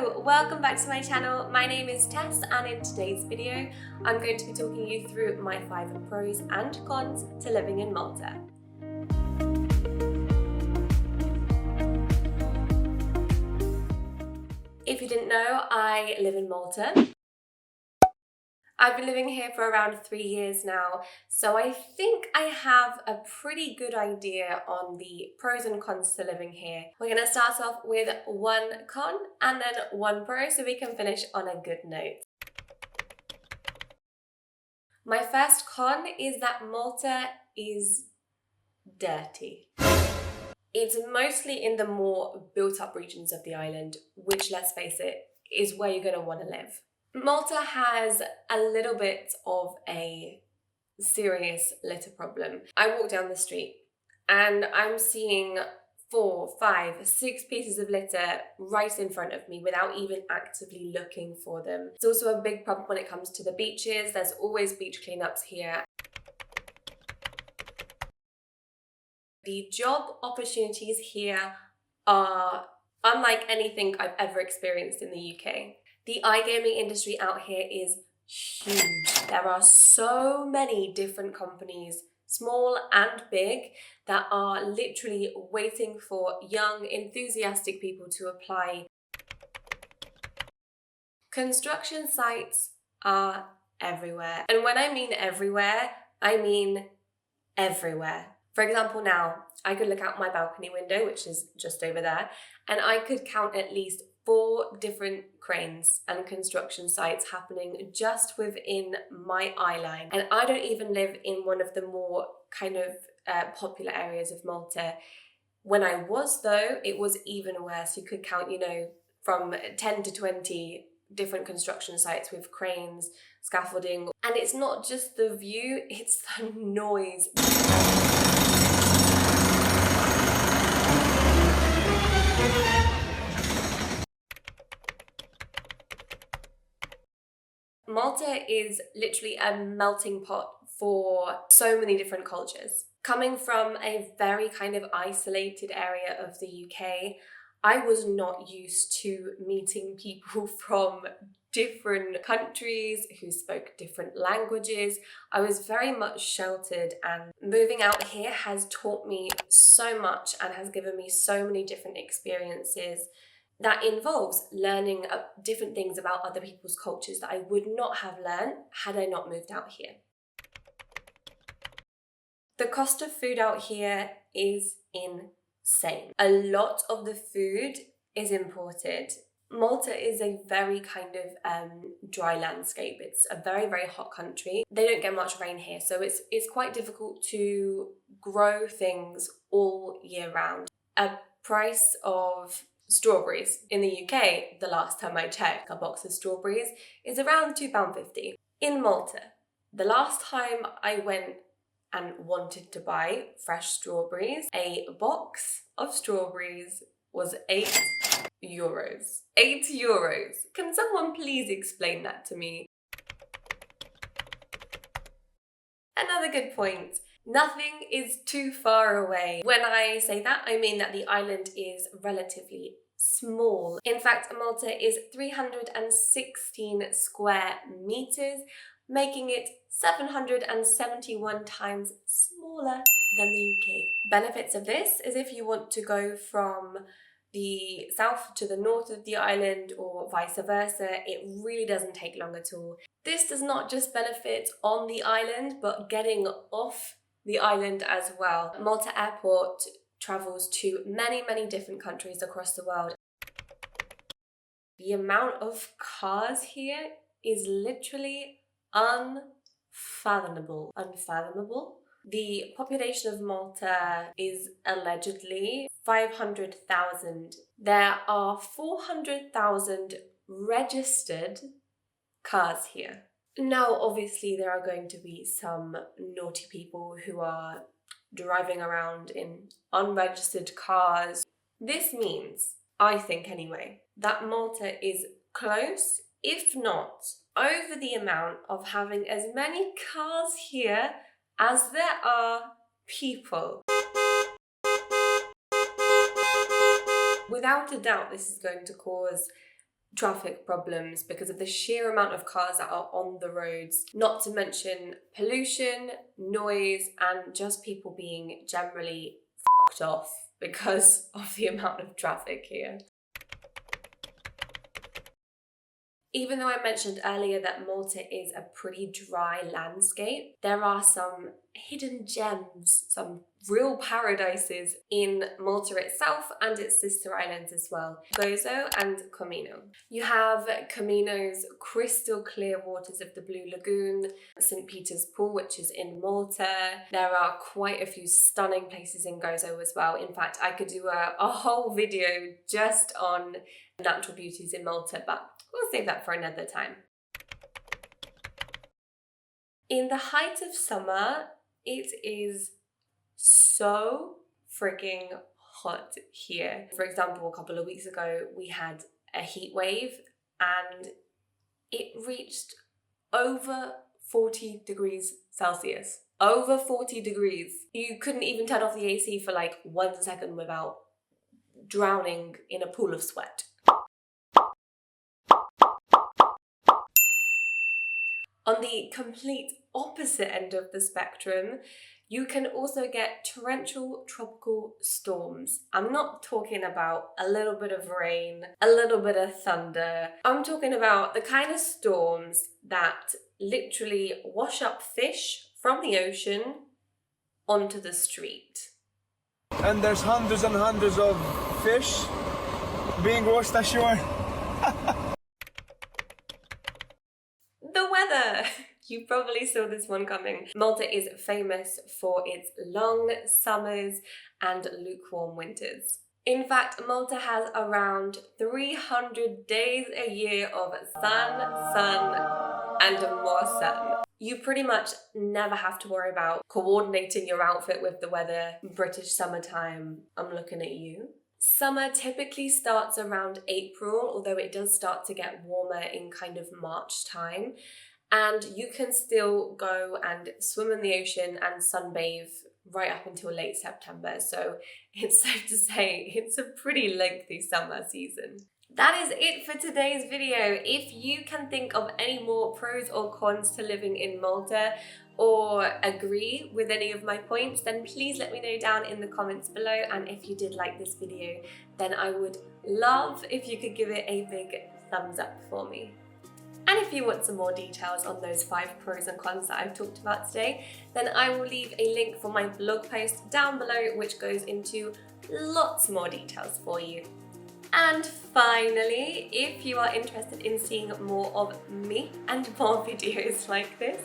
Hello, welcome back to my channel. My name is Tess, and in today's video I'm going to be talking you through my 5 pros and cons to living in Malta. If you didn't know, I live in Malta. I've been living here for around 3 years now, so I think I have a pretty good idea on the pros and cons to living here. We're going to start off with one con and then one pro so we can finish on a good note. My first con is that Malta is dirty. It's mostly in the more built-up regions of the island, which, let's face it, is where you're going to want to live. Malta has a little bit of a serious litter problem. I walk down the street and I'm seeing 4, 5, 6 pieces of litter right in front of me without even actively looking for them. It's also a big problem when it comes to the beaches. There's always beach cleanups here. The job opportunities here are unlike anything I've ever experienced in the UK. The iGaming industry out here is huge. There are so many different companies, small and big, that are literally waiting for young, enthusiastic people to apply. Construction sites are everywhere. And when I mean everywhere, I mean everywhere. For example, now, I could look out my balcony window, which is just over there, and I could count at least 4 different cranes and construction sites happening just within my eye line. And I don't even live in one of the more kind of popular areas of Malta. When I was, though, it was even worse. You could count, from 10 to 20 different construction sites with cranes, scaffolding. And it's not just the view, it's the noise. Malta is literally a melting pot for so many different cultures. Coming from a very kind of isolated area of the UK, I was not used to meeting people from different countries who spoke different languages. I was very much sheltered, and moving out here has taught me so much and has given me so many different experiences that involves learning different things about other people's cultures that I would not have learned had I not moved out here. The cost of food out here is insane. A lot of the food is imported. Malta is a very kind of dry landscape. It's a very, very hot country. They don't get much rain here, so it's quite difficult to grow things all year round. A price of strawberries in the UK, the last time I checked, a box of strawberries is around £2.50. In Malta, the last time I went and wanted to buy fresh strawberries, a box of strawberries was €8. €8. Can someone please explain that to me? Another good point. Nothing is too far away. When I say that, I mean that the island is relatively small. In fact, Malta is 316 square meters, making it 771 times smaller than the UK. Benefits of this is if you want to go from the south to the north of the island or vice versa, it really doesn't take long at all. This does not just benefit on the island, but getting off the island as well. Malta Airport travels to many, many different countries across the world. The amount of cars here is literally unfathomable. The population of Malta is allegedly 500,000. There are 400,000 registered cars here. Now, obviously, there are going to be some naughty people who are driving around in unregistered cars. This means, I think anyway, that Malta is close, if not over the amount of having as many cars here as there are people. Without a doubt, this is going to cause traffic problems because of the sheer amount of cars that are on the roads, not to mention pollution, noise, and just people being generally fucked off because of the amount of traffic here. Even though I mentioned earlier that Malta is a pretty dry landscape, there are some hidden gems, some real paradises in Malta itself and its sister islands as well, Gozo and Comino. You have Comino's crystal clear waters of the Blue Lagoon, St. Peter's Pool, which is in Malta. There are quite a few stunning places in Gozo as well. In fact, I could do a whole video just on natural beauties in Malta, but we'll save that for another time. In the height of summer, it is so freaking hot here. For example, a couple of weeks ago, we had a heat wave and it reached over 40 degrees Celsius. Over 40 degrees. You couldn't even turn off the AC for like 1 second without drowning in a pool of sweat. On the complete opposite end of the spectrum, you can also get torrential tropical storms. I'm not talking about a little bit of rain, a little bit of thunder. I'm talking about the kind of storms that literally wash up fish from the ocean onto the street. And there's hundreds and hundreds of fish being washed ashore. The weather! You probably saw this one coming. Malta is famous for its long summers and lukewarm winters. In fact, Malta has around 300 days a year of sun, and more sun. You pretty much never have to worry about coordinating your outfit with the weather. British summertime, I'm looking at you. Summer typically starts around April, although it does start to get warmer in kind of March time. And you can still go and swim in the ocean and sunbathe right up until late September. So it's safe to say it's a pretty lengthy summer season. That is it for today's video. If you can think of any more pros or cons to living in Malta or agree with any of my points, then please let me know down in the comments below. And if you did like this video, then I would love if you could give it a big thumbs up for me. And if you want some more details on those 5 pros and cons that I've talked about today, then I will leave a link for my blog post down below, which goes into lots more details for you. And finally, if you are interested in seeing more of me and more videos like this,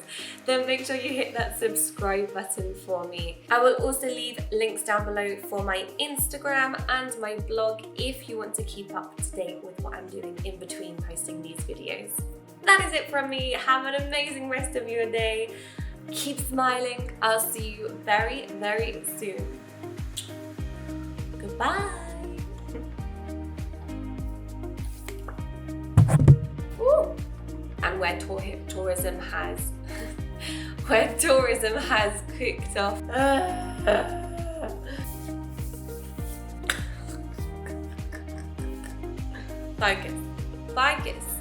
then make sure you hit that subscribe button for me. I will also leave links down below for my Instagram and my blog if you want to keep up to date with what I'm doing in between posting these videos. That is it from me. Have an amazing rest of your day. Keep smiling. I'll see you very, very soon. Goodbye. Ooh. And where tourism has kicked off. Focus.